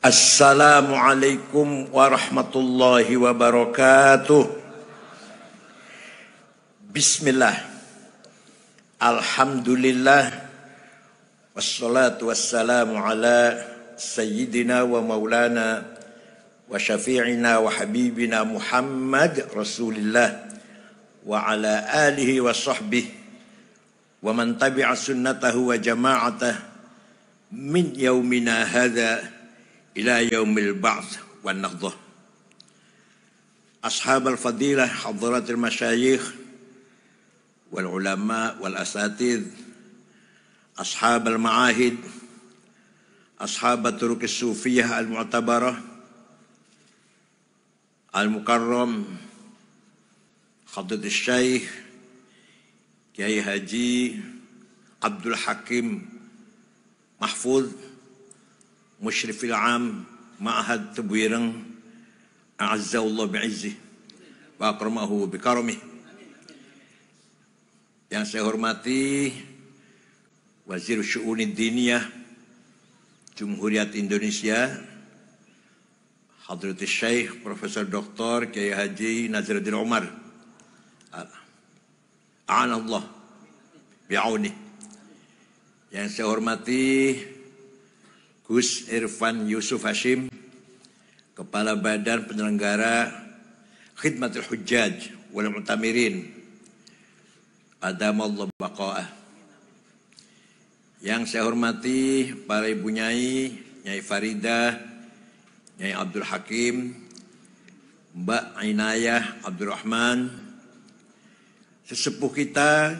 Assalamualaikum warahmatullahi wabarakatuh. Bismillah. Alhamdulillah. Wassalatu wassalamu ala sayyidina wa maulana wa syafi'ina wa habibina Muhammad Rasulillah wa ala alihi wa sahbihi wa man tabi'a sunnatahu wa jama'atah min yaumina hadha ila yaumil ba'ts wan nahdhah. Ashab al-fadilah, hadaratul masyayikh wal ulama wal asatidh, ashab al-ma'ahid, ashab turuq as-sufiyah al-mu'tabarah, al-mukarram Hadratus Syekh Kiai Haji Abdul Hakim Mahfuz, Musyrifil Am Ma'had Tebuireng, a'azzallahu bi'izzih wa akramahu bikaramih. Yang saya hormati Wazir Syu'unid Diniyah Jumhuriyat Indonesia Hadratus Syekh Profesor Dr. Kiai Haji Nazaruddin Umar, a'anallah bi'aunih. Yang saya hormati Gus Irfan Yusuf Hashim, Kepala Badan Penyelenggara Khidmatul Hujjaj wal Mu'tamirin, adamallahu baqa'ah. Yang saya hormati para ibu nyai, Nyai Farida, Nyai Abdul Hakim, Mbak Inayah Abdurrahman, sesepuh kita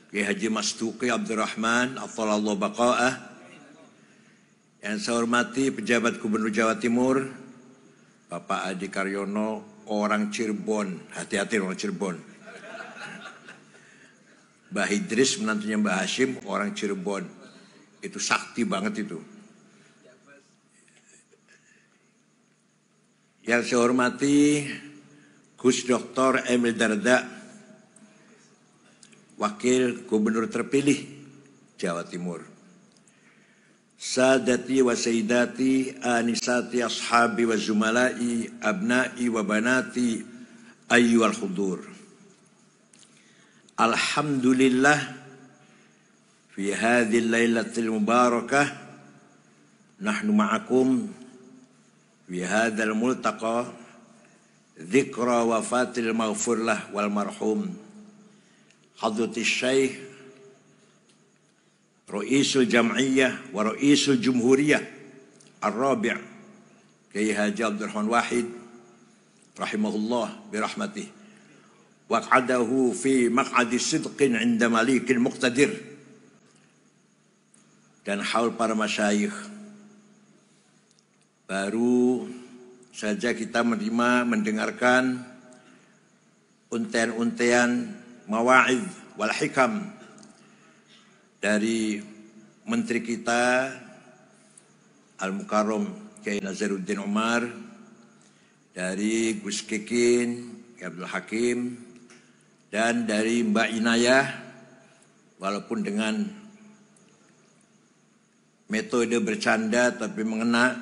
Kiai Haji Mastuqi Abdurrahman, athalallahu baqa'ah. Yang saya hormati pejabat Gubernur Jawa Timur, Bapak Adi Karyono, orang Cirebon, hati-hati orang Cirebon. Mbah Idris, menantunya Mbah Hashim, orang Cirebon. Itu sakti banget itu. Yang saya hormati Gus Dr. Emil Dardak, Wakil Gubernur terpilih Jawa Timur. Sadati wa sayyidati, anisati ashabi wa zumalai, abnai wa banati, ayyuhal hudur. Alhamdulillah fi hadhil lailatil mubarakah nahnu ma'akum fi hadzal multaqa dzikra wafatil maghfurlah wal marhum Hadratus Syekh Ra'isul Jam'iyah wa Ra'isul Jumhuriyah Ar-Rabi' Kiai Haji Abdurrahman Wahid rahimahullah birahmatih wa qadahu fi maq'adi sidqin 'inda malikin muqtadir. Dan haul para masyayikh, baru saja kita mendengarkan untean-untean mawa'idh wal hikam dari Menteri kita Al-Mukarram Kiai Nazaruddin Umar, dari Gus Kikin Abdul Hakim, dan dari Mbak Inayah, walaupun dengan metode bercanda tapi mengena,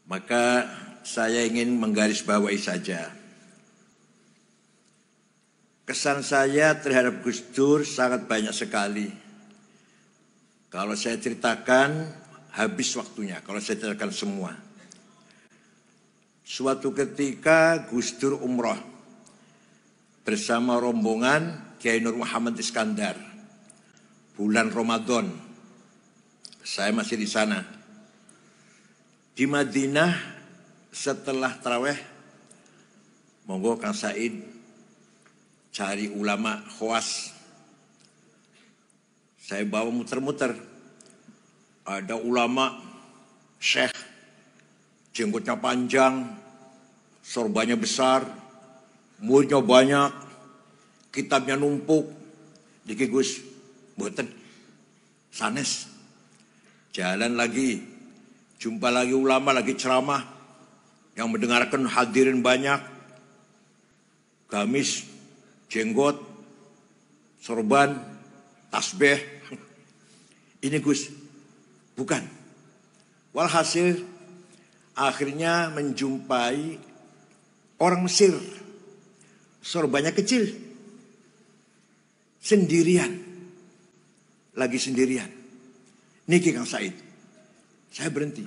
maka saya ingin menggarisbawahi saja. Kesan saya terhadap Gus Dur sangat banyak sekali. Kalau saya ceritakan, habis waktunya. Kalau saya ceritakan semua. Suatu ketika Gus Dur umroh bersama rombongan Kiai Nur Muhammad Iskandar. Bulan Ramadan. Saya masih di sana. Di Madinah setelah taraweh, monggo Kang Said cari ulama khawas. Saya bawa muter-muter. Ada ulama syekh, jenggotnya panjang, sorbannya besar, muridnya banyak, kitabnya numpuk. Diki Gus, mboten sanes. Jalan lagi, jumpa lagi ulama lagi ceramah, yang mendengarkan hadirin banyak, gamis, jenggot, sorban, tasbih. Ini Gus, bukan. Walhasil akhirnya menjumpai orang Mesir, sorbannya kecil, sendirian, lagi sendirian. Niki Kang Said, saya berhenti.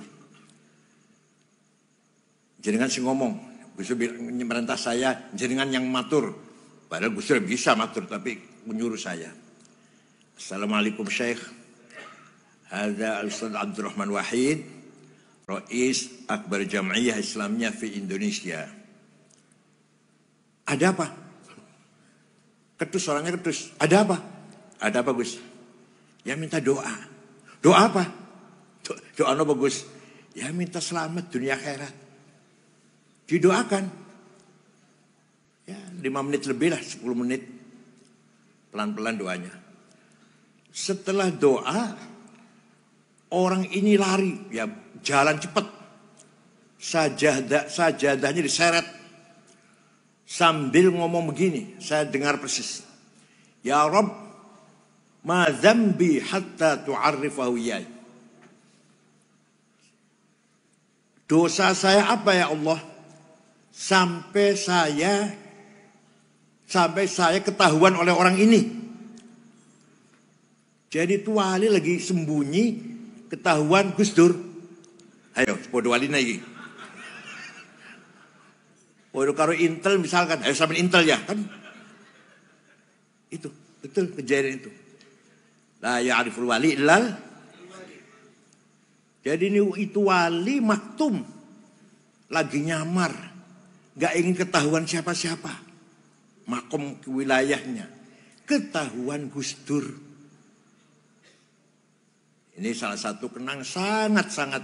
Jenengan sih ngomong, Gus Dur merintah saya, jenengan yang matur. Padahal Gus Dur bisa matur, tapi menyuruh saya. Assalamualaikum Syekh. Hadza Al-Ustaz Abdurrahman Wahid, Rais Akbar Jam'iyah Islamiyah fi Indonesia. Ada apa? Ketus, orangnya ketus. Ada apa? Ada apa Gus? Ya minta doa. Doa apa? Doa apa Gus? Ya minta selamat dunia akhirat. Didoakan. Ya 5 menit lebih lah, 10 menit. Pelan-pelan doanya. Setelah doa, orang ini lari, ya jalan cepat. Sajadahnya diseret. Sambil ngomong begini, saya dengar persis. Ya Rabb, ma dzambi hatta tu'arrifahu iyai. Dosa saya apa ya Allah? Sampai saya ketahuan oleh orang ini. Jadi itu wali lagi sembunyi, ketahuan Gus Dur. Ayo, podo wali lagi. Podo karo Intel misalkan, ayo sampai Intel ya kan? Itu betul kejadian itu. La ya'riful wali illal. Jadi ini itu wali maktum, lagi nyamar, gak ingin ketahuan siapa-siapa. Makom wilayahnya, ketahuan Gus Dur. Ini salah satu kenang sangat-sangat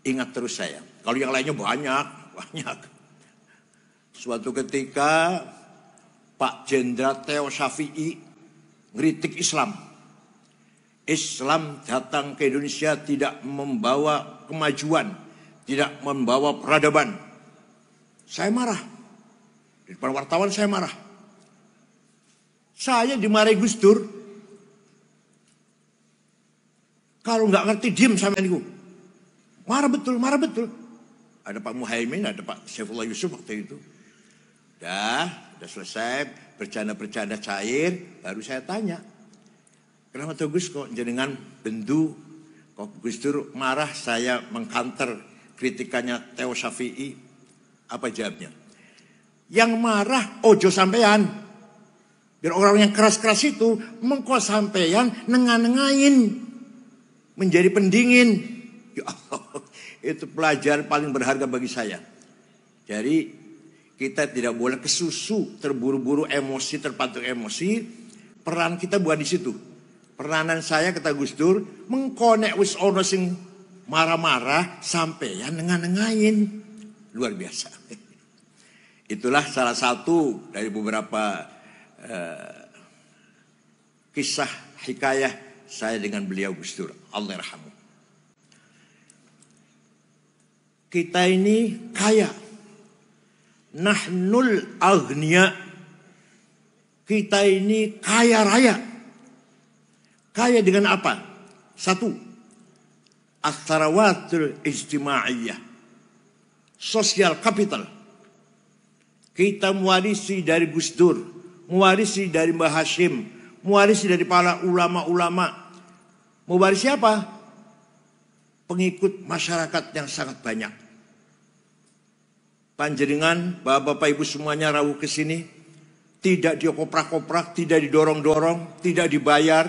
ingat terus saya. Kalau yang lainnya banyak. Suatu ketika Pak Jenderal Theo Syafi'i ngeritik Islam. Islam datang ke Indonesia tidak membawa kemajuan, tidak membawa peradaban. Saya marah. Di depan wartawan saya marah. Saya dimarahi Gus Dur. Kalau nggak ngerti diem sama niku. Marah betul. Ada Pak Muhaimin, ada Pak Saifullah Yusuf waktu itu. Udah selesai bercanda-bercanda cair, baru saya tanya. Kenapa tuh Gus kok jenengan bendu, kok Gus Dur marah saya mengkanter kritikannya Theo Syafi'i? Apa jawabnya? Yang marah ojo sampean. Biar orang yang keras-keras itu mengko sampean nengah-nengahin. Menjadi pendingin. Ya Allah, itu pelajaran paling berharga bagi saya. Jadi kita tidak boleh kesusu, terburu-buru emosi, terpatuk emosi. Peran kita bukan di situ. Peranan saya kata Gus Dur mengkonek wis ono sing marah-marah sampeyan nengah-nengahin. Luar biasa. Itulah salah satu dari beberapa kisah hikayah saya dengan beliau Gus Dur. Allah yarhamu. Kita ini kaya. Nahnul aghnia. Kita ini kaya raya. Kaya dengan apa? Satu, as-sarawatul ijtimaiyah. Social capital. Kita mewarisi dari Gus Dur, mewarisi dari Mbah Hashim, mewarisi dari para ulama-ulama. Mewarisi apa? Pengikut masyarakat yang sangat banyak. Panjenengan, bapak-bapak ibu semuanya rawuh ke sini, tidak dioprak-oprak, tidak didorong-dorong, tidak dibayar,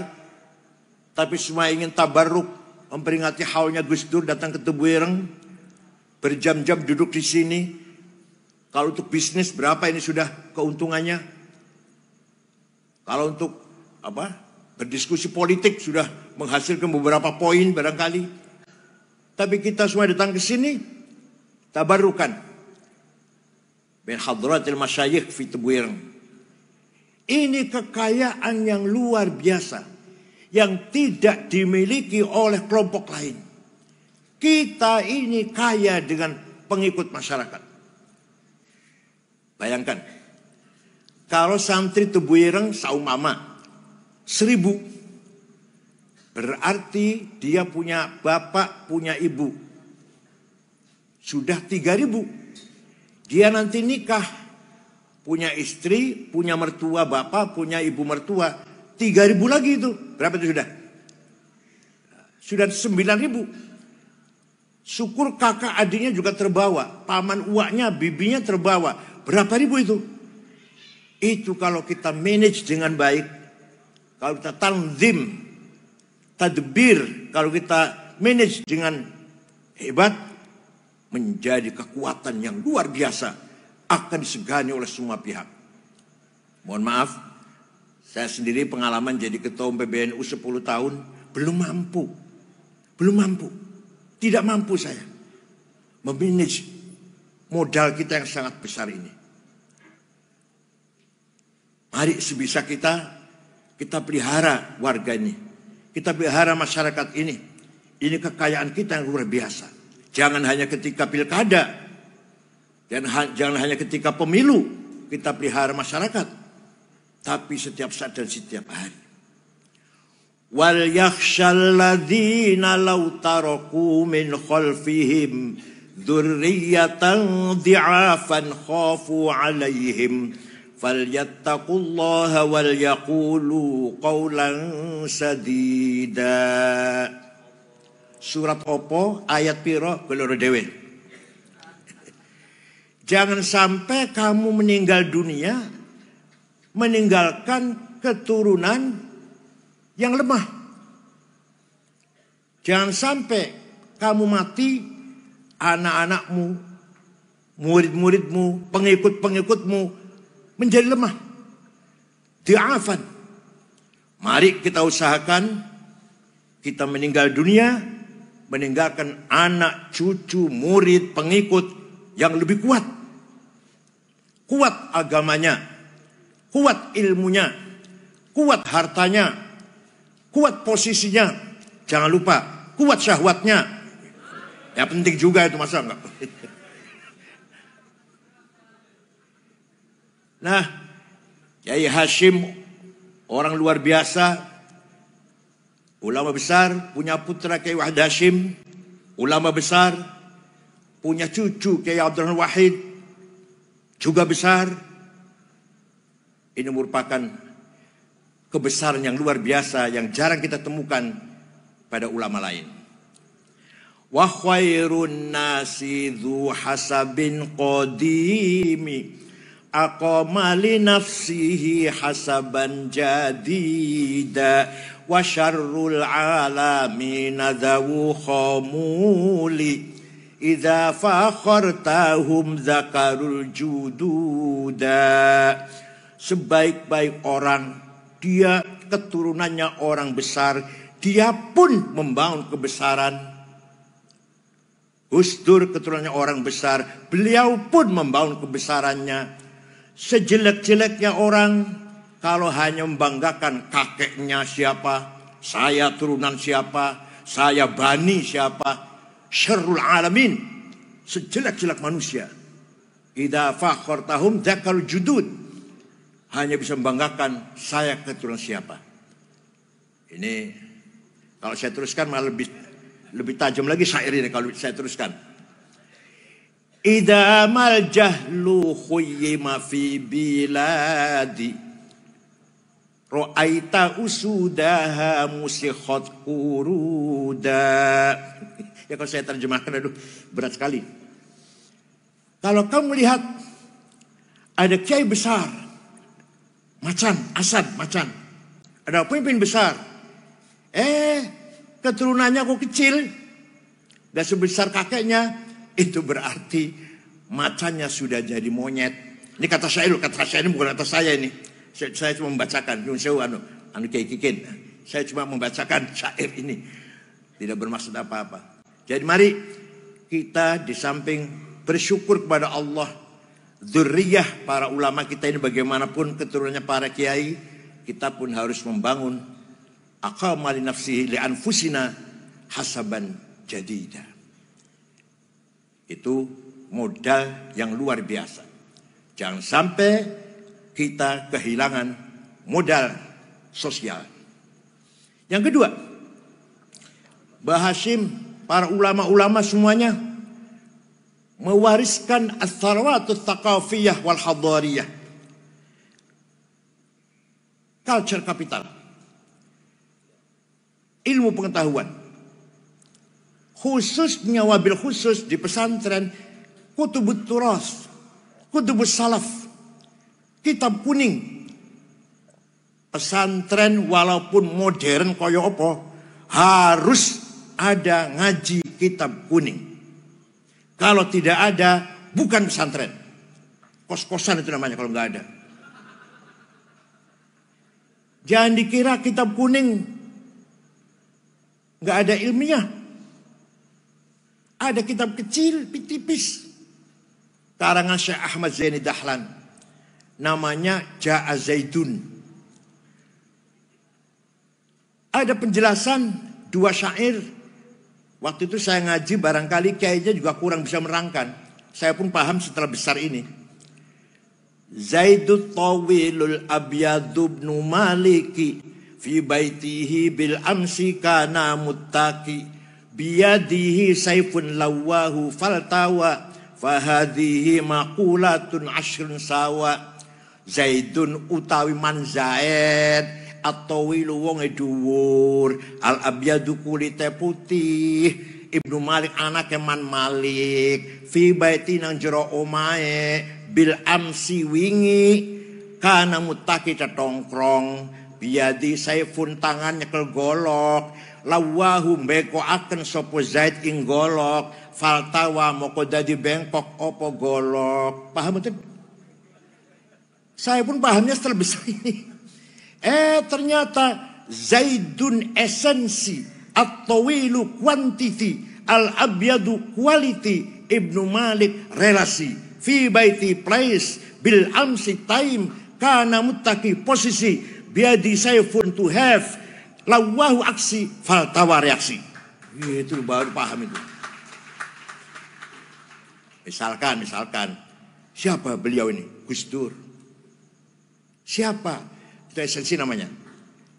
tapi semua ingin tabarruk, memperingati haulnya Gus Dur datang ke Tebuireng, berjam-jam duduk di sini. Kalau untuk bisnis berapa ini sudah keuntungannya? Kalau untuk berdiskusi politik sudah menghasilkan beberapa poin barangkali. Tapi kita semua datang ke sini tabarrukan min hadratil masyayikh fi Tebuireng. Ini kekayaan yang luar biasa yang tidak dimiliki oleh kelompok lain. Kita ini kaya dengan pengikut masyarakat. Bayangkan, kalau santri Tebuireng saumpama 1000, Berarti dia punya bapak, punya ibu. Sudah 3.000. Dia nanti nikah. Punya istri, punya mertua bapak, punya ibu mertua. 3.000 lagi itu. Berapa itu sudah? Sudah 9.000. Syukur kakak adiknya juga terbawa. Paman uaknya, bibinya terbawa. Berapa ribu itu? Itu kalau kita manage dengan baik. Kalau kita tanzim, tadbir. Kalau kita manage dengan hebat. Menjadi kekuatan yang luar biasa. Akan disegani oleh semua pihak. Mohon maaf. Saya sendiri pengalaman jadi ketua PBNU 10 tahun. Belum mampu. Tidak mampu saya memanage modal kita yang sangat besar ini. Mari sebisa kita pelihara warga ini. Kita pelihara masyarakat ini. Ini kekayaan kita yang luar biasa. Jangan hanya ketika pilkada. Jangan hanya ketika pemilu kita pelihara masyarakat. Tapi setiap saat dan setiap hari. Wal yakhshal ladzina law taraku min khalfihim dzurriyyatan dhi'afan khafu 'alaihim falyattaqullaha wal yaqulu qawlan sadida. Surat opo ayat piro keloro dhewe. Jangan sampai kamu meninggal dunia meninggalkan keturunan yang lemah. Jangan sampai kamu mati, anak-anakmu, murid-muridmu, pengikut-pengikutmu menjadi lemah. Di'afan. Mari kita usahakan kita meninggal dunia, meninggalkan anak, cucu, murid, pengikut yang lebih kuat. Kuat agamanya, kuat ilmunya, kuat hartanya, kuat posisinya, jangan lupa kuat syahwatnya. Ya penting juga itu, masa enggak? Nah, Kiai Hashim orang luar biasa, ulama besar, punya putra Kiai Wahid Hashim, ulama besar, punya cucu Kiai Abdurrahman Wahid, juga besar. Ini merupakan kebesaran yang luar biasa yang jarang kita temukan pada ulama lain. Wa khairun nasi dzu hasabin qadimi aqama li nafsihi hasaban jadida wa syarrul alamin dzu khamuli idza fakhartahum zakarul jududa. Sebaik-baik orang dia keturunannya orang besar, dia pun membangun kebesaran. Gus Dur keturunannya orang besar, beliau pun membangun kebesarannya. Sejelek-jeleknya orang, kalau hanya membanggakan kakeknya siapa, saya turunan siapa, saya bani siapa, syarrul alamin, sejelek-jelek manusia. Idza fakhartahum dzakal judud, hanya bisa membanggakan saya keturunan siapa. Ini kalau saya teruskan malah lebih tajam lagi syair ini kalau saya teruskan. Idza mal jahlu khuyyima fi biladi ra'aita usudaha musikhat quruda. Ya kalau saya terjemahkan, aduh berat sekali. Kalau kamu melihat ada kiai besar, Macan, Asad, Macan, ada pemimpin besar, keturunannya kok kecil, gak sebesar kakeknya, itu berarti macannya sudah jadi monyet. Ini kata syair ini bukan kata saya ini. Saya cuma membacakan, kayak kikin. Saya cuma membacakan syair ini, tidak bermaksud apa-apa. Jadi mari kita di samping bersyukur kepada Allah, dzurriyyah para ulama kita ini bagaimanapun keturunannya para kiai, kita pun harus membangun aqama li nafsihi li anfusina hasaban jadida. Itu modal yang luar biasa. Jangan sampai kita kehilangan modal sosial. Yang kedua, Mbah Hashim, para ulama-ulama semuanya mewariskan as-sarwatut thaqafiyah wal hadariyah. Culture capital. Ilmu pengetahuan. Khususnya wabil khusus di pesantren kutubut turas, kutubus salaf, kitab kuning. Pesantren walaupun modern koyo apa, harus ada ngaji kitab kuning. Kalau tidak ada, bukan pesantren. Kos-kosan itu namanya kalau nggak ada. Jangan dikira kitab kuning nggak ada ilmiah. Ada kitab kecil, tipis. Karangan Syekh Ahmad Zaini Dahlan. Namanya Ja'a Zaidun. Ada penjelasan 2 syair. Waktu itu saya ngaji, barangkali kayaknya juga kurang bisa menerangkan. Saya pun paham setelah besar ini. Zaidut tawilul abyadu ibnu maliki fi baitihi bil amsi kana muttaqi biyadihi saifun lawahu faltawa fahadhihi maqulatun ashrun sawa. Zaidun utawi man Zaid at-tawilu wong dhuwur, al-abyadu kulite putih, Ibnu Malik anake man Malik, fi baiti nang jero omahe, bil amsi wingi, kana mutaki cetongkrong, biadi saifun tangan nyekel golok, lawahu mbeko akan sopo Zaid ing golok, faltawa moko dadi bengkok opo golok. Paham betul? Saya pun pahamnya setelah besar ini. Ternyata Zaidun esensi, at-tawilu quantity, al-abyadu quality, Ibnu Malik relasi, fi baiti place, bil amsi time, kana muttaqi posisi, biadi saifun to have, lawahu aksi, faltawa reaksi. Itu baru paham itu. Misalkan siapa beliau ini? Gus Dur. Siapa? Itu esensi namanya.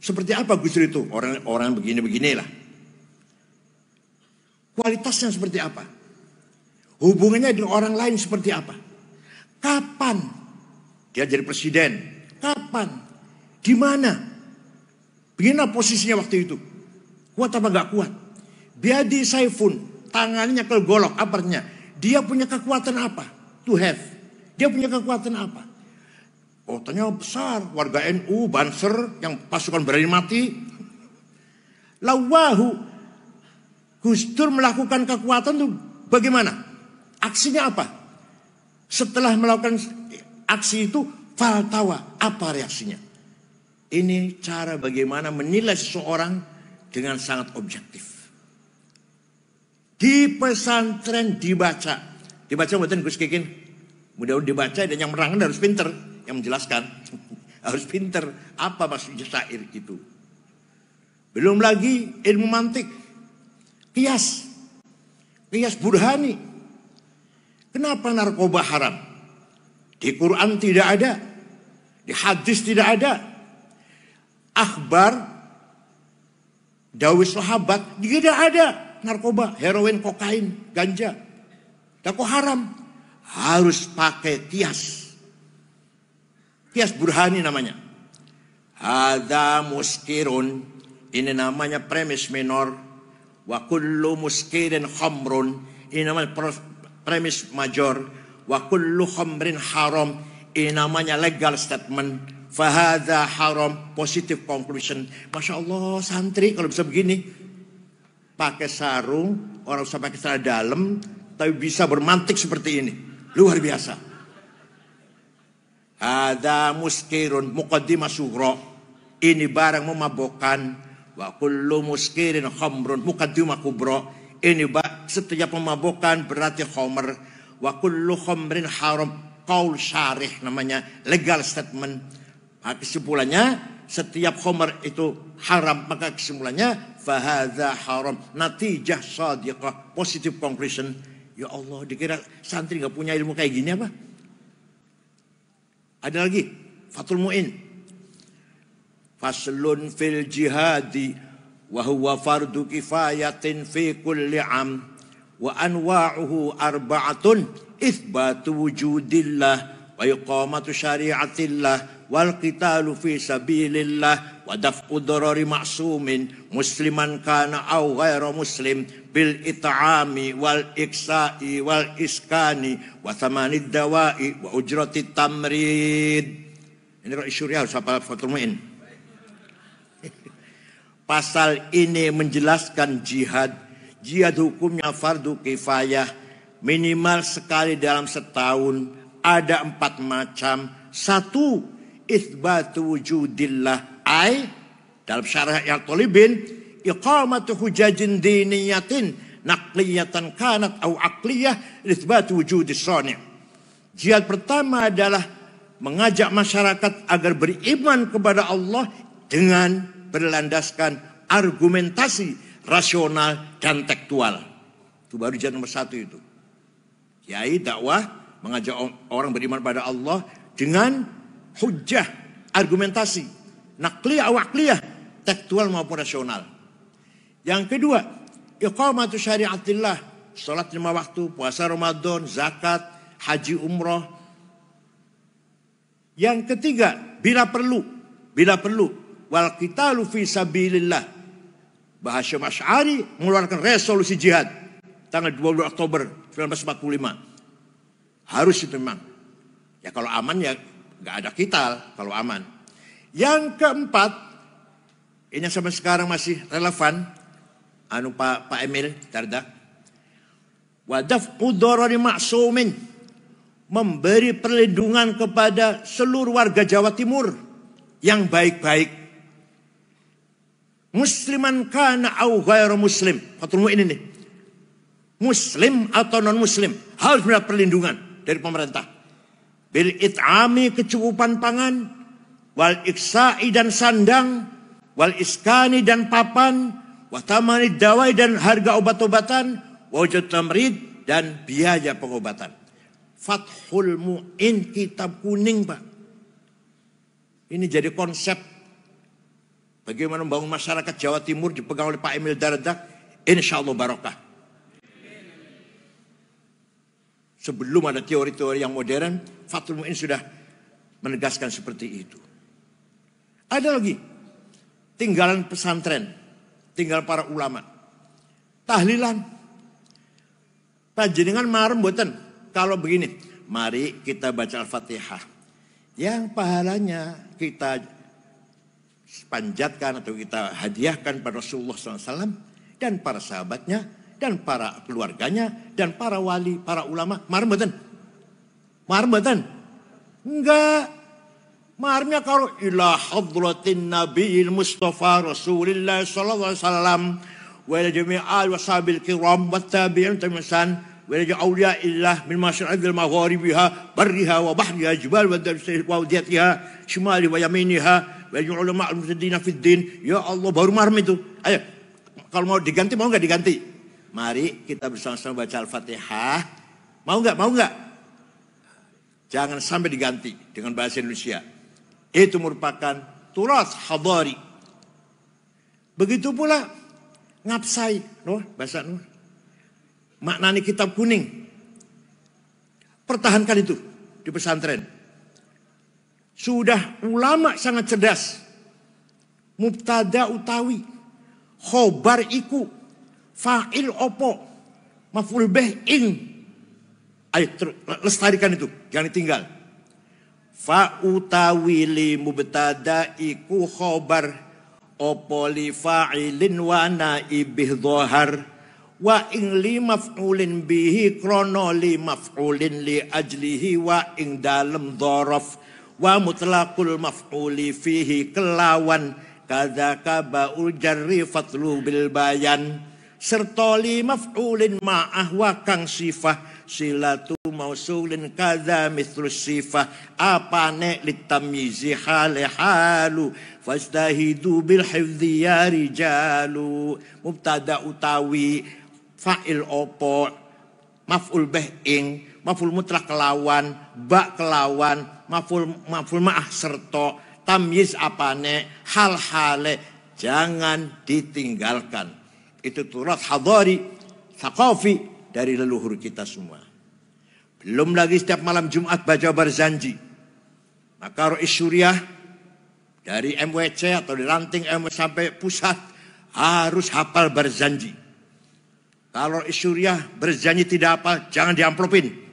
Seperti apa Gus Dur itu? Orang begini-beginilah. Kualitasnya seperti apa? Hubungannya dengan orang lain seperti apa? Kapan dia jadi presiden? Kapan? Di mana? Bagaimana posisinya waktu itu? Kuat apa enggak kuat? Biadi saifun, tangannya nyekel golok, apa artinya? Dia punya kekuatan apa? To have. Dia punya kekuatan apa? Kotanya besar, warga NU, Banser, yang pasukan berani mati. Lawahu, Gus Dur melakukan kekuatan itu bagaimana? Aksinya apa? Setelah melakukan aksi itu, faltawa, apa reaksinya? Ini cara bagaimana menilai seseorang dengan sangat objektif. Di pesantren dibaca buatan Gus Kikin. Mudah-mudahan dibaca dan yang menerangkan harus pinter. Yang menjelaskan harus pinter apa maksudnya syair itu. Belum lagi ilmu mantik, kias burhani. Kenapa narkoba haram? Di Quran tidak ada, di hadis tidak ada. Akhbar dawai sahabat tidak ada narkoba, heroin, kokain, ganja. Dan kok haram? Harus pakai kias. Kias burhani namanya. Hadza muskirun. Ini namanya premis minor. Wa kullu muskirin khamrun. Ini namanya premis major. Wa kullu khamrin haram. Ini namanya legal statement. Fahadza haram. Positive conclusion. Masya Allah santri kalau bisa begini. Pakai sarung. Orang usah pakai celana dalam. Tapi bisa bermantik seperti ini. Luar biasa. Ada muskirun muqaddimah sughra. Ini barang memabukkan. Wa kullu muskirin khamrun muqaddimah kubra. Ini setiap memabukkan berarti khamr. Wa kullu khamrin haram. Qaul syarih namanya legal statement. Maka kesimpulannya setiap khamr itu haram. Maka kesimpulannya fahadza haram. Natijah sadiqah. Positive conclusion. Ya Allah, dikira santri gak punya ilmu kayak gini apa? Ada lagi, Fathul Mu'in. Faslun fil jihadi wa huwa fardu kifayatin fi kulli am wa anwa'uhu arba'atun itsbatu wujudillah wa iqamatu syari'atillah wal qitalu fi sabilillah wa daf'u darari ma'sumin musliman kana aw ghairu muslim bil it'ami wal iksa'i wal iskani wa thamanid dawa'i wa ujratit tamrid. Ini Ra'i Syuriah siapa Fathul Mu'in. Pasal ini menjelaskan jihad. Jihad hukumnya fardu kifayah, minimal sekali dalam setahun, ada 4 macam. 1, itsbatu wujudillah, dalam syarah yang tolibin, iqamatu hujajin diniyatin naqliyatan kanat au aqliyah itsbatu wujudis sani'. Jihad pertama adalah mengajak masyarakat agar beriman kepada Allah dengan berlandaskan argumentasi rasional dan tekstual. Itu baru jihad nomor 1 itu. Kiai dakwah mengajak orang beriman pada Allah dengan hujjah, argumentasi, naqliyah wa aqliyah, tekstual maupun rasional. Yang kedua, iqamatu syari'atillah, salat 5 waktu, puasa Ramadan, zakat, haji umroh. Yang ketiga, bila perlu, wal qitalu fi sabilillah. Mbah Hasyim Asy'ari mengeluarkan resolusi jihad tanggal 22 Oktober 1945. Harus itu memang. Ya kalau aman ya nggak ada qital kalau aman. Yang keempat, ini yang sampai sekarang masih relevan, Pak Emil Dardak. Wa daf'u darari ma'sumin, memberi perlindungan kepada seluruh warga Jawa Timur yang baik-baik. Musliman kana au ghairu muslim. Fathul Mu'in ini. Muslim atau non-muslim harus mendapat perlindungan dari pemerintah. Bil it'ami, kecukupan pangan, wal iksa'i dan sandang, wal iskani dan papan, wa thamanid dawai dan harga obat-obatan, wa wajud tamrid dan biaya pengobatan. Fathul Mu'in, kitab kuning, Pak. Ini jadi konsep bagaimana membangun masyarakat Jawa Timur dipegang oleh Pak Emil Dardak. Insyaallah barokah. Sebelum ada teori-teori yang modern, Fathul Mu'in sudah menegaskan seperti itu. Ada lagi, tinggalan pesantren, tinggal para ulama. Tahlilan. Panjenengan marem mboten kalau begini, mari kita baca Al-Fatihah. Yang pahalanya kita panjatkan atau kita hadiahkan pada Rasulullah SAW dan para sahabatnya dan para keluarganya dan para wali, para ulama. Marem mboten? Marem mboten? Enggak. Maremnya kalau ila hadratin nabiyil mustafa Rasulillah sallallahu alaihi wasallam wa ila jami'al washabil kiram wat tabi'in tamisan wa ila awliya illah min masyariqil magharibiha barriha wa bahriha jibal wa wadiyatiha shimali wa yaminiha wa ulama al-mutaddina fid din. Ya Allah, baru marem itu. Ayo, kalau mau diganti mau enggak diganti? Mari kita bersama-sama baca Al-Fatihah. Mau enggak? Mau enggak? Jangan sampai diganti dengan bahasa Indonesia. Itu merupakan turas hadari. Begitu pula ngapsai, bahasa Nur. Maknani kitab kuning. Pertahankan itu di pesantren. Sudah ulama sangat cerdas. Mubtada utawi, khobar iku, fa'il opo, maf'ul bih ing. Ayo lestarikan itu, jangan ditinggal. Fa utawi li mubtada iku khobar, opo li fa'ilin wa naibih dhohar, wa ing li maf'ulin bihi krono li maf'ulin li ajlihi wa ing dalem dhorof, wa mutlaqul maf'uli fihi kelawan kadzaka ba'ul jarri fatlu bil bayan, serta li maf'ulin ma'ah wa kang sifah silatu mausulin kadza mithlus sifah apane litamyizi hale halu fastahidu bil hifdzi ya rijalu. Mubtada utawi, fa'il opo, maf'ul bih ing, maf'ul mutlaq kelawan, ba kelawan, maf'ul ma'ah serta tamyiz apane hal hale jangan ditinggalkan. Itu turas hadari, thaqafi dari leluhur kita semua. Belum lagi setiap malam Jumat baca Barzanji. Maka Rois Syuriah dari MWC atau di ranting MWC sampai pusat harus hafal Barzanji. Kalau Rois Syuriah berjanji tidak hafal, jangan diamplopin.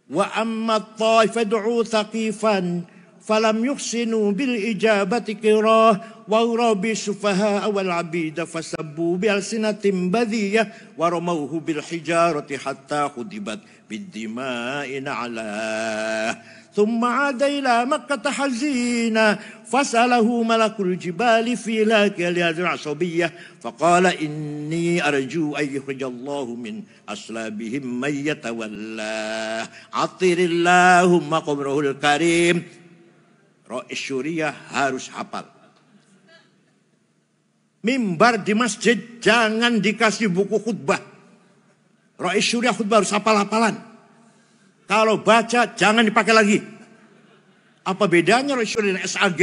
Wa amma at-taifatu thaqifan falam yuhsinu bil ijabati qirah wa rabi sufaha wal abida fasabbu bi alsinatin badiyah wa ramawhu bil hijarati hatta khudibat bid dima'i na'la thumma 'ada ila makkah hazina fasalahu malakul jibali fi lakal asabiyyah faqala inni arju ay yukhrijallahu min aslabihim may yatawalla atirillahumma qabrahul karim. Rois Syuriah harus hafal. Mimbar di masjid jangan dikasih buku khutbah. Rois Syuriah khutbah harus hafal-hafalan. Kalau baca jangan dipakai lagi. Apa bedanya Rois Syuriah dengan SAG?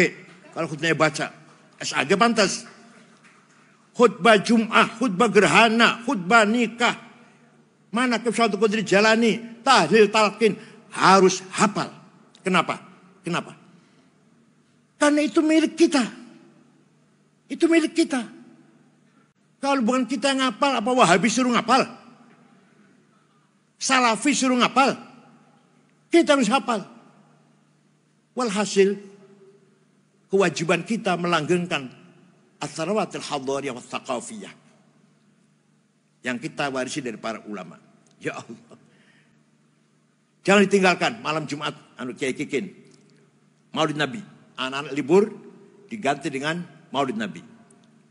Kalau khutbahnya baca, SAG pantas. Khutbah Jum'ah, khutbah gerhana, khutbah nikah, mana Syaikhul Qadri jalani, tahlil talqin harus hafal. Kenapa? Kenapa? Karena itu milik kita. Itu milik kita. Kalau bukan kita yang ngapal, apa Wahabi suruh ngapal? Salafi suruh ngapal? Kita harus hafal. Walhasil, kewajiban kita melanggengkan as-sarawatil hadariyah wa thaqafiyah yang kita warisi dari para ulama. Ya Allah. Jangan ditinggalkan malam Jumat Kiai Kikin. Maulid Nabi. Anak-anak libur diganti dengan Maulid Nabi.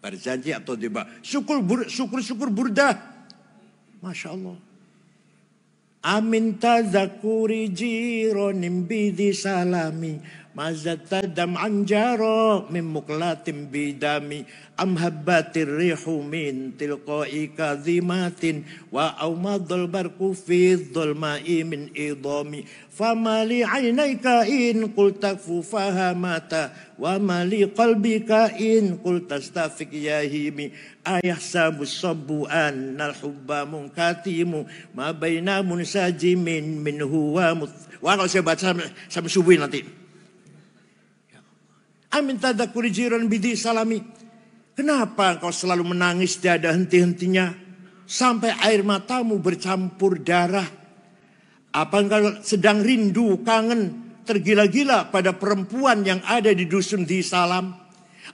Barzanji atau deba. Syukur burdah. Masya Allah. Amin tazakuri jironim bidi salami. Mazatadam anjaro min muklatim bidami. Amhabbatir rihu min tilqai kadhimatin. Wa awmadul barku fi dhulma'i min idhami. Famali aynayka in qul takfu fahamata. Wa mali qalbika in qul tastafik yahimi. Ayahsabu sabbu annal hubba munkatimu. Ma baina munsajimin minhu wa wah kalau saya baca sampai subuh nanti. Amin tadakuri jiran bidi salami. Kenapa engkau selalu menangis tiada henti-hentinya sampai air matamu bercampur darah? Apa engkau sedang rindu, kangen, tergila-gila pada perempuan yang ada di dusun di Salam?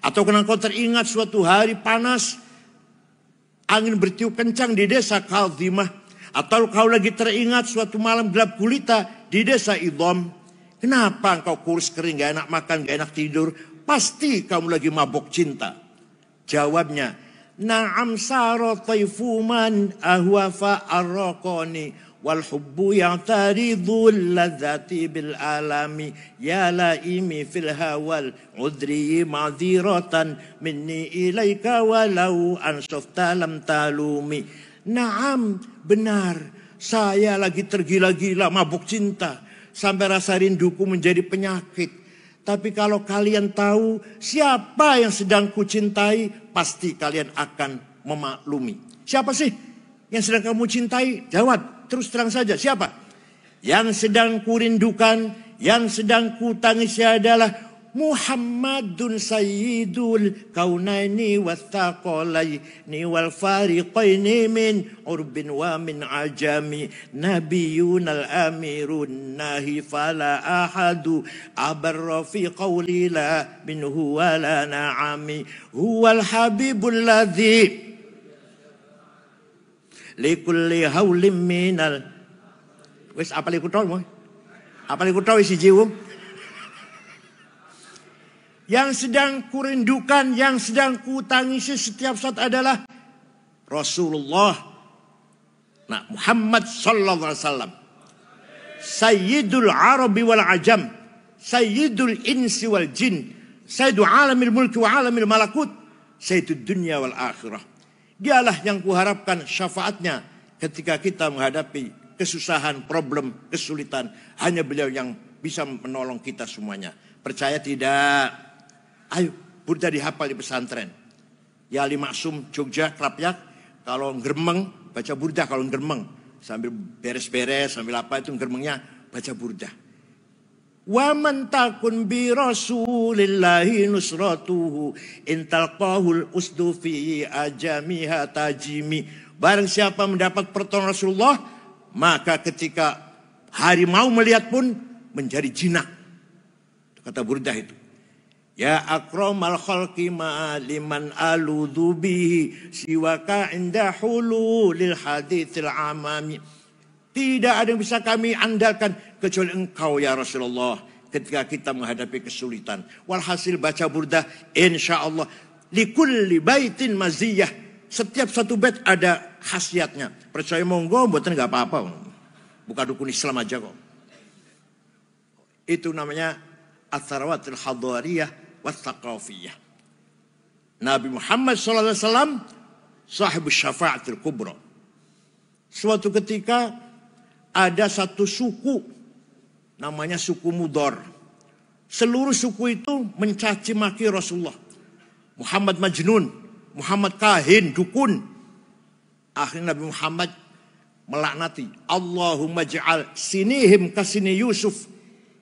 Atau karena engkau teringat suatu hari panas, angin bertiup kencang di desa Kaldimah? Atau kau lagi teringat suatu malam gelap gulita di desa Idham? Kenapa engkau kurus kering, gak enak makan, gak enak tidur? Pasti kamu lagi mabuk cinta. Jawabnya, na'am saro taifuman ahwafa arraqani wal hubbu ya'taridul ladzati bil alami ya laimi fil hawal udri ma'dziratan minni ilaika walau ansafta lam talumi. Na'am, benar, saya lagi tergila-gila mabuk cinta sampai rasa rinduku menjadi penyakit. Tapi kalau kalian tahu siapa yang sedang kucintai, pasti kalian akan memaklumi. Siapa sih yang sedang kamu cintai? Jawab, terus terang saja. Siapa? Yang sedang kurindukan, yang sedang kutangisi adalah Muhammadun sayyidul kaunaini wathaqalaini wal fariqaini min urbin wa min ajami nabiyunal amirun nahi fala ahadu abarra fi qawli la minhu wala na'ami huwal habibul ladzi likulli hawlim minal wis apa liku tau mo apa liku tau isi jiwa. Yang sedang kurindukan, yang sedang kutangisi setiap saat adalah Rasulullah. Nah, Muhammad sallallahu alaihi wasallam. Sayyidul Arabi wal Ajam, Sayyidul Insi wal Jin, Sayyidul Alamil Mulki wa Alamil Malakut, Sayyidul Dunya wal Akhirah. Dialah yang kuharapkan syafaatnya ketika kita menghadapi kesusahan, problem, kesulitan. Hanya beliau yang bisa menolong kita semuanya. Percaya tidak? Ayo, burda dihafal di pesantren. Ya Ali Maksum, Jogja, Krapyak. Kalau geremeng, baca burda kalau geremeng. Sambil beres-beres, sambil apa itu geremengnya, baca burda. Wa man takun bi rasulillahi nusratuhu intalqahul usdu fi ajamiha tajimi. Barang siapa mendapat pertolongan Rasulullah, maka ketika harimau melihat pun menjadi jinak. Kata burda itu. Ya akramal khalqi ma liman aludhu bihi siwaka inda hululil hadithil amami. Tidak ada yang bisa kami andalkan kecuali engkau ya Rasulullah ketika kita menghadapi kesulitan. Walhasil baca burda insyaallah likulli baitin maziyah. Setiap satu bait ada khasiatnya. Percaya monggo mboten enggak apa-apa. Bukan dukun Islam aja kok. Itu namanya Atharawatul Hadariyah Wathaqafiyah. Nabi Muhammad SAW sahibus syafa'atul kubra. Suatu ketika ada satu suku namanya suku Mudhar. Seluruh suku itu mencaci maki Rasulullah. Muhammad Majnun, Muhammad kahin, dukun. Akhirnya Nabi Muhammad melaknati. Allahumma ja'al sinihim kasini Yusuf.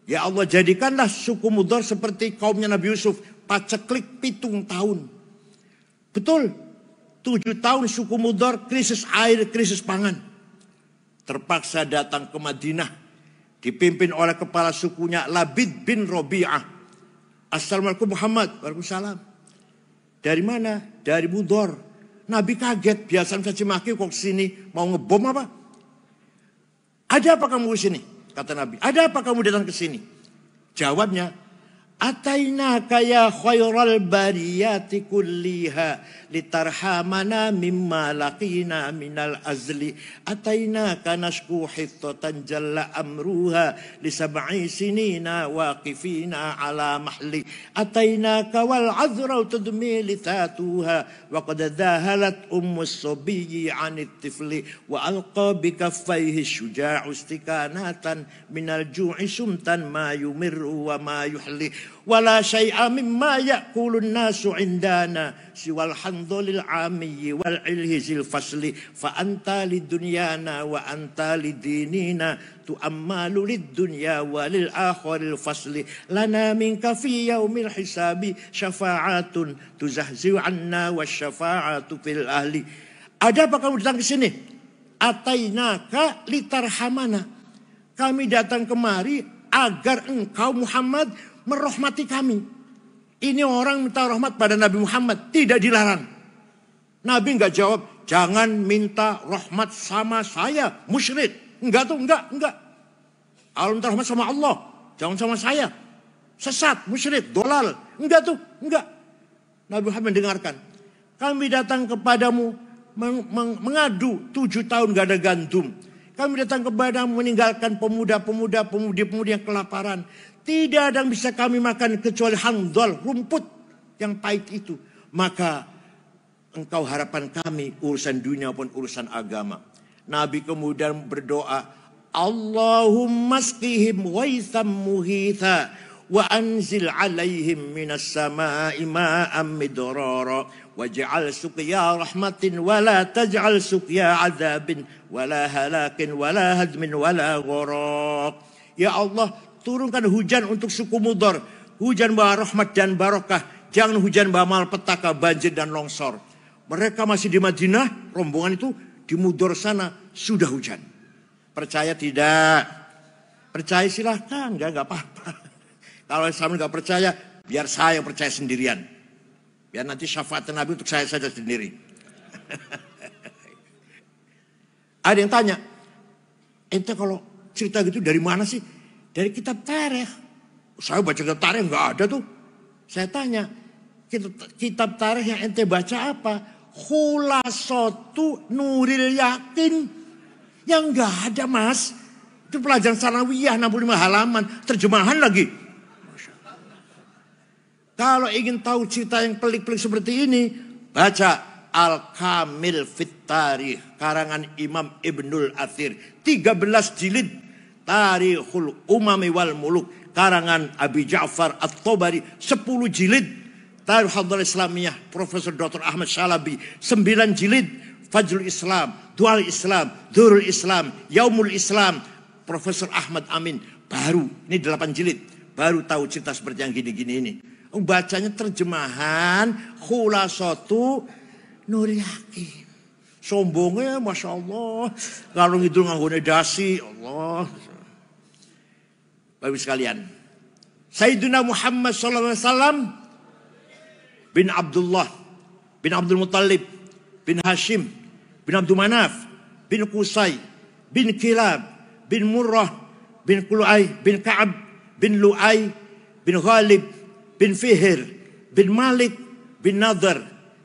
Ya Allah, jadikanlah suku Mudhar seperti kaumnya Nabi Yusuf. Paceklik 7 tahun. Betul. 7 tahun suku Mudhar krisis air, krisis pangan. Terpaksa datang ke Madinah. Dipimpin oleh kepala sukunya Labid bin Robi'ah. Assalamualaikum Muhammad. Waalaikumsalam. Dari mana? Dari Mudhar. Nabi kaget. Biasa caci maki kok kesini. Mau ngebom apa? Ada apa kamu kesini? Kata Nabi, ada apa kamu datang ke sini? Jawabnya, atainaka ya khairal bariyati kulliha litarhamana mimma laqina minal azli. Atainaka nashku hittatan jalla amruha li sab'i sinina waqifina ala mahli. Atainaka wal azra tudmi lithatuha wa qad dahalat ummus sabiyyi 'anit tifli wa alqa bi kaffayhi syuja'u istikanatan minal ju'i sumtan ma yumirru wa ma yuhli. Wala syai'a mimma ya'kulun nasu indana siwal handolil amiyyi wal ilhizil fasli fa anta lid dunyana wa anta lid dinina tu'ammalu lid dunya walil akhiril fasli lana minka fi yaumil hisabi syafa'atun tuzahzi'u anna wasyafa'atu fil ahli. Ada apa kamu datang ke sini? Atainaka litarhamana. Kami datang kemari agar engkau Muhammad merahmati kami. Ini orang minta rahmat pada Nabi Muhammad, tidak dilarang. Nabi enggak jawab, jangan minta rahmat sama saya, musyrik. Enggak tuh, enggak. Kalau minta rahmat sama Allah, jangan sama saya. Sesat, musyrik, dolal. Enggak tuh, enggak. Nabi Muhammad mendengarkan. Kami datang kepadamu mengadu 7 tahun enggak ada gandum. Kami datang kepadamu meninggalkan pemuda-pemuda, pemudi-pemudi yang kelaparan. Tidak ada yang bisa kami makan kecuali handol, rumput yang pahit itu. Maka engkau harapan kami urusan dunia pun urusan agama. Nabi kemudian berdoa, Allahumma asqihim waitham muhitha wa anzil alaihim minas sama'i ma'am midrara waj'al suqya rahmatin wala taj'al suqya azabin wala halakin wala hadmin wala gharaq. Ya Allah, turunkan hujan untuk suku Mudhar. Hujan bawa rahmat dan barokah. Jangan hujan bawa malpetaka, banjir dan longsor. Mereka masih di Madinah, rombongan itu di Mudhar sana sudah hujan. Percaya tidak? Percaya silahkan, enggak apa-apa. Kalau sama enggak percaya, biar saya yang percaya sendirian. Biar nanti syafaat Nabi untuk saya saja sendiri. Ada yang tanya, ente kalau cerita gitu dari mana sih? Dari kitab tarikh. Saya baca kitab tarikh enggak ada tuh. Saya tanya, kitab tarikh yang ente baca apa? Khulasatu Nuril Yakin. Yang enggak ada mas. Itu pelajaran sanawiyah 65 halaman. Terjemahan lagi. Kalau ingin tahu cerita yang pelik-pelik seperti ini, baca Al-Kamil Fit Tarikh karangan Imam Ibnul Athir. 13 jilid. Tarikhul Umami wal Muluk, karangan Abi Ja'far At-Tabari, 10 jilid. Tarikh Hadalah Islamiyah Profesor Dr. Ahmad Shalabi, 9 jilid. Fajrul Islam, Dual Islam, Durul Islam, Yaumul Islam, Profesor Ahmad Amin. Baru, ini 8 jilid. Baru tahu cerita seperti yang gini-gini ini. Bacanya terjemahan Khulasatu Nurul Yaqin. Sombongnya Masya Allah. Kalau ngidul nganggone dasi, Allah. Bapak sekalian, Sayyidina Muhammad SAW bin Abdullah, bin Abdul Muttalib, bin Hashim, bin Abdul Manaf, bin Qusay, bin Kilab, bin Murrah, bin Qulu'ay, bin Ka'ab, bin Lu'ay, bin Ghalib, bin Fihir, bin Malik, bin Nadhr,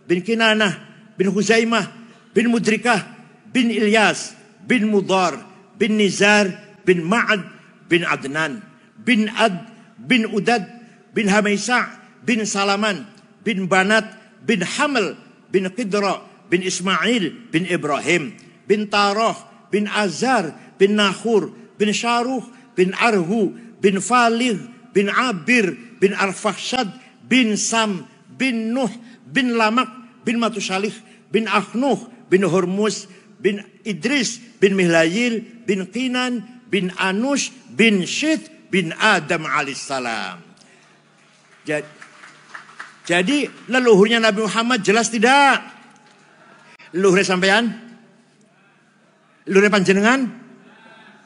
bin Kinanah, bin Huzaimah, bin Mudrikah, bin Ilyas, bin Mudar, bin Nizar, bin Ma'ad, bin Adnan, bin Ad, bin Udad, bin Hamaisa', bin Salaman, bin Banat, bin Hamel, bin Qidra, bin Ismail, bin Ibrahim, bin Tarah, bin Azar, bin Nahur, bin Syaruh, bin Arhu, bin Faligh, bin Abir, bin Arfakhshad, bin Sam, bin Nuh, bin Lamak, bin Matusalih, bin Akhnuh, bin Hormuz, bin Idris, bin Mihlayil, bin Qinan, bin Anush, bin Syith, bin Adam alaihissalam. Jadi leluhurnya Nabi Muhammad jelas tidak? Leluhurnya sampean? Leluhurnya panjenengan?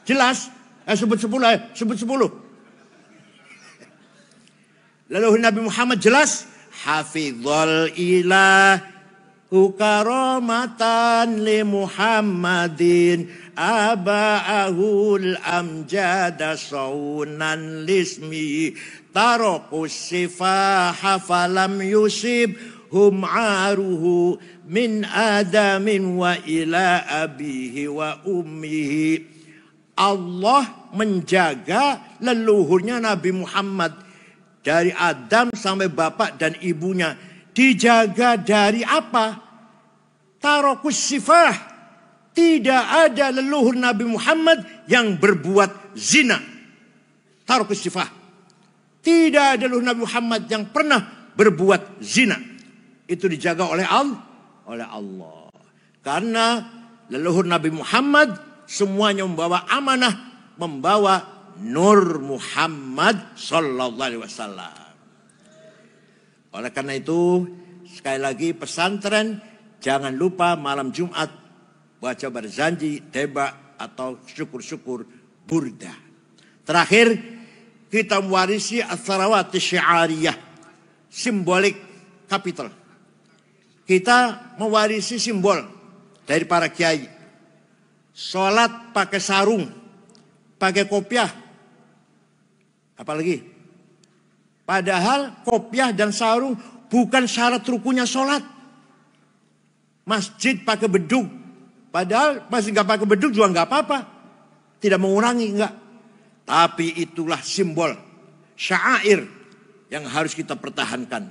Jelas? Sebut 10, sebut 10. Leluhur Nabi Muhammad jelas? Hafizul ilahu karamatan li Muhammadin aba'ahul amjada saunan lismi tarakus sifaha falam yusib hum aruhu min adamin wa ila abihi wa ummihi. Allah menjaga leluhurnya Nabi Muhammad dari Adam sampai bapak dan ibunya. Dijaga dari apa? Tarakus sifah. Tidak ada leluhur Nabi Muhammad yang berbuat zina. Tarakus sifah. Tidak ada leluhur Nabi Muhammad yang pernah berbuat zina. Itu dijaga oleh Allah. Karena leluhur Nabi Muhammad semuanya membawa amanah, membawa nur Muhammad sallallahu alaihi wasallam. Oleh karena itu, sekali lagi pesantren, jangan lupa malam Jumat baca berzanji, teba atau syukur-syukur burda. Terakhir, kita mewarisi as-salawat syiariyah, simbolik kapital. Kita mewarisi simbol dari para kiai. Sholat pakai sarung, pakai kopiah, apalagi. Padahal kopiah dan sarung bukan syarat rukunnya sholat. Masjid pakai bedug, padahal masih nggak pakai bedug juga nggak apa-apa, tidak mengurangi nggak. Tapi itulah simbol syair yang harus kita pertahankan.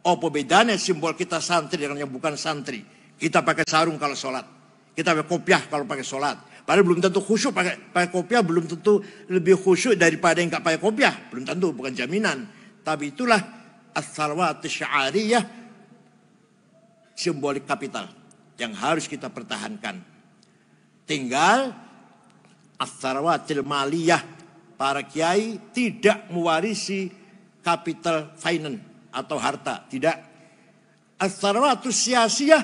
Apa bedanya simbol kita santri dengan yang bukan santri? Kita pakai sarung kalau sholat, kita pakai kopiah kalau pakai sholat. Padahal belum tentu khusyuk pakai kopiah, belum tentu lebih khusyuk daripada yang nggak pakai kopiah, belum tentu, bukan jaminan. Tapi itulah as-salawat syiariyah, simbolik kapital yang harus kita pertahankan. Tinggal as-salawatil maliyah, para kiai tidak mewarisi capital finance atau harta, tidak. As-salawatus siyasiyah,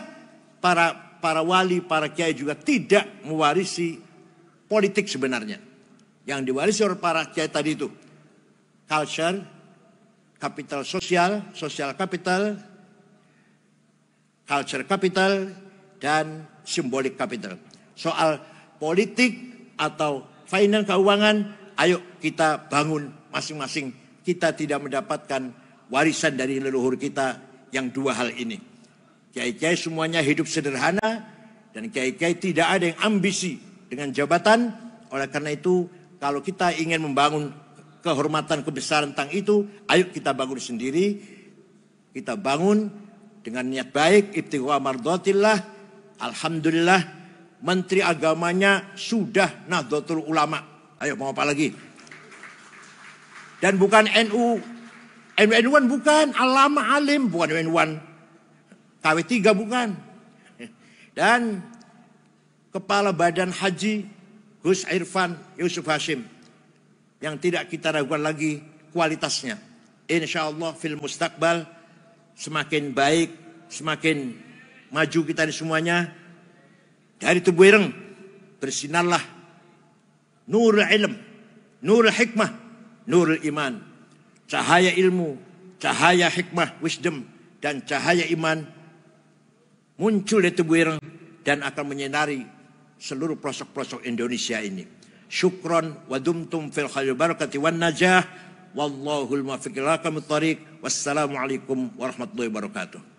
para wali, para kiai juga tidak mewarisi politik sebenarnya. Yang diwarisi oleh para kiai tadi itu culture, kapital sosial, sosial kapital, culture capital, dan simbolik capital. Soal politik atau finance keuangan, ayo kita bangun masing-masing. Kita tidak mendapatkan warisan dari leluhur kita yang dua hal ini. Kiai-kiai semuanya hidup sederhana, dan kiai-kiai tidak ada yang ambisi dengan jabatan. Oleh karena itu, kalau kita ingin membangun kehormatan kebesaran tentang itu, ayo kita bangun sendiri. Kita bangun dengan niat baik, ibtigha mardatillah. Alhamdulillah, menteri agamanya sudah Nahdlatul Ulama. Ayo mau apa lagi? Dan bukan NU. NU-an bukan. Alama alim. Bukan NU-an. KW3 bukan. Dan Kepala Badan Haji Gus Irfan Yusuf Hashim. Yang tidak kita ragukan lagi kualitasnya. Insya Allah fil mustaqbal semakin baik, semakin maju kita di semuanya. Dari tubuh ireng bersinarlah nurul ilm, nurul hikmah, nurul iman. Cahaya ilmu, cahaya hikmah, wisdom, dan cahaya iman muncul di tubuh ireng dan akan menyinari seluruh pelosok-pelosok Indonesia ini. Syukron wa dumtum fil khair barakati wan najah. Wallahul muwaffiq ila aqwamit thoriq. Wassalamualaikum warahmatullahi wabarakatuh.